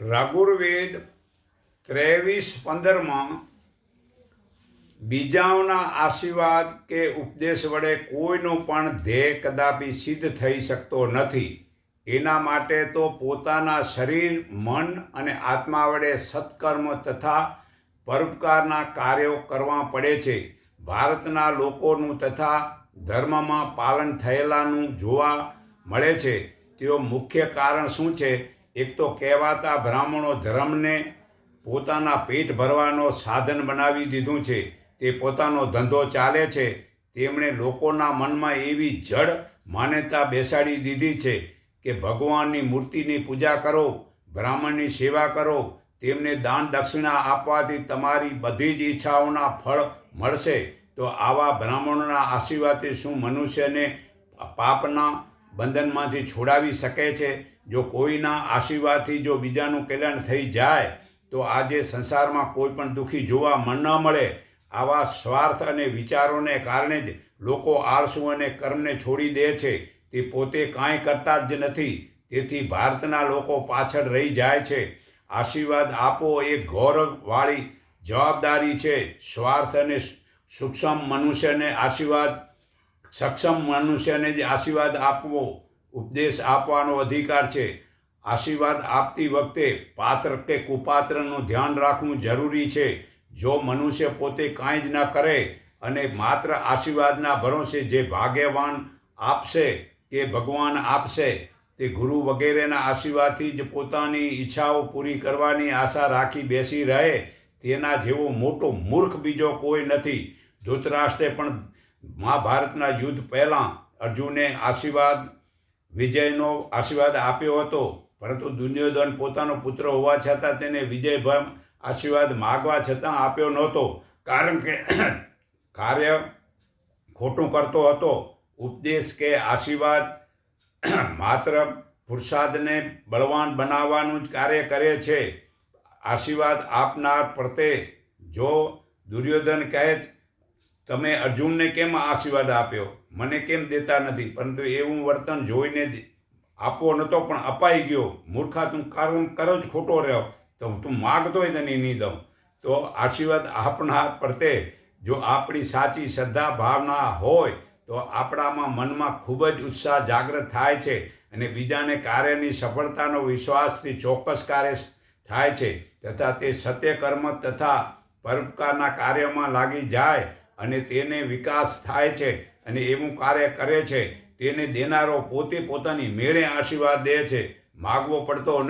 રઘુર્વેદ 23:15 બીજાઓના આશીર્વાદ કે ઉપદેશ વડે કોઈનું પણ ધ્યેય કદાપી સિદ્ધ થઈ શકતો નથી. એના માટે તો પોતાના શરીર, મન અને આત્મા વડે સત્કર્મ તથા પરોપકારના કાર્યો કરવા પડે છે. ભારતના લોકોનું તથા ધર્મમાં પાલન થયેલાનું જોવા મળે છે. તેઓ મુખ્ય કારણ શું છે? એક તો કહેવાતા બ્રાહ્મણો ધર્મને પોતાના પેટ ભરવાનો સાધન બનાવી દીધું છે. તે પોતાનો ધંધો ચાલે છે. તેમણે લોકોના મનમાં એવી જડ માન્યતા બેસાડી દીધી છે કે ભગવાનની મૂર્તિની પૂજા કરો, બ્રાહ્મણની સેવા કરો, તેમને દાન દક્ષિણા આપવાથી તમારી બધી જ ઈચ્છાઓના ફળ મળશે. તો આવા બ્રાહ્મણોના આશીર્વાદથી શું મનુષ્યને પાપના બંધનમાંથી છોડાવી શકે છે? જો કોઈના આશીર્વાદથી જો બીજાનું કલ્યાણ થઈ જાય તો આજે સંસારમાં કોઈ પણ દુઃખી જોવા ન મળે. આવા સ્વાર્થ અને વિચારોને કારણે જ લોકો આળસુ અને કર્મને છોડી દે છે. તે પોતે કાંઈ કરતા જ નથી. તેથી ભારતના લોકો પાછળ રહી જાય છે. આશીર્વાદ આપવો એ ગૌરવવાળી જવાબદારી છે. સ્વાર્થ અને સક્ષમ મનુષ્યને જ આશીર્વાદ આપવો, ઉપદેશ આપવાનો અધિકાર છે. આશીર્વાદ આપતી વખતે પાત્ર કે કુપાત્રનું ધ્યાન રાખવું જરૂરી છે. જો મનુષ્ય પોતે કાંઈ જ ન કરે અને માત્ર આશીર્વાદના ભરોસે જે ભાગ્યવાન આપશે કે ભગવાન આપશે તે ગુરુ વગેરેના આશીર્વાદથી જ પોતાની ઈચ્છાઓ પૂરી કરવાની આશા રાખી બેસી રહે, તેના જેવો મોટો મૂર્ખ બીજો કોઈ નથી. ધૃતરાષ્ટ્રે પણ મહાભારતના યુદ્ધ પહેલાં અર્જુનને વિજયનો આશીર્વાદ આપ્યો હતો, પરંતુ દુર્યોધન પોતાનો પુત્ર હોવા છતાં તેને વિજયભર આશીર્વાદ માગવા છતાં આપ્યો નહોતો, કારણ કે કાર્ય ખોટું કરતો હતો. ઉપદેશ કે આશીર્વાદ માત્ર પુરુષાર્થને બળવાન બનાવવાનું જ કાર્ય કરે છે. આશીર્વાદ આપનાર પ્રત્યે જો દુર્યોધન કહે, તમે અર્જુનને કેમ આશીર્વાદ આપ્યો, મને કેમ દેતા નથી, પરંતુ એવું વર્તન જોઈને આપવો નહોતો પણ અપાઈ ગયો. મૂર્ખા, તું કરો જ ખોટો રહ્યો, તો તું માગતો હોય તને નહીં દઉં. તો આશીર્વાદ આપનાર પ્રત્યે જો આપણી સાચી શ્રદ્ધા ભાવના હોય તો આપણામાં મનમાં ખૂબ જ ઉત્સાહ જાગૃત થાય છે અને બીજાને કાર્યની સફળતાનો વિશ્વાસથી ચોક્કસ કાર્ય થાય છે તથા તે સત્યકર્મ તથા પરોપકારના કાર્યમાં લાગી જાય અને તેને વિકાસ થાય છે અને એવું કાર્ય કરે છે. તેને દેનારો પોતે પોતાની મેળે આશીર્વાદ દે છે. માગવો પડતો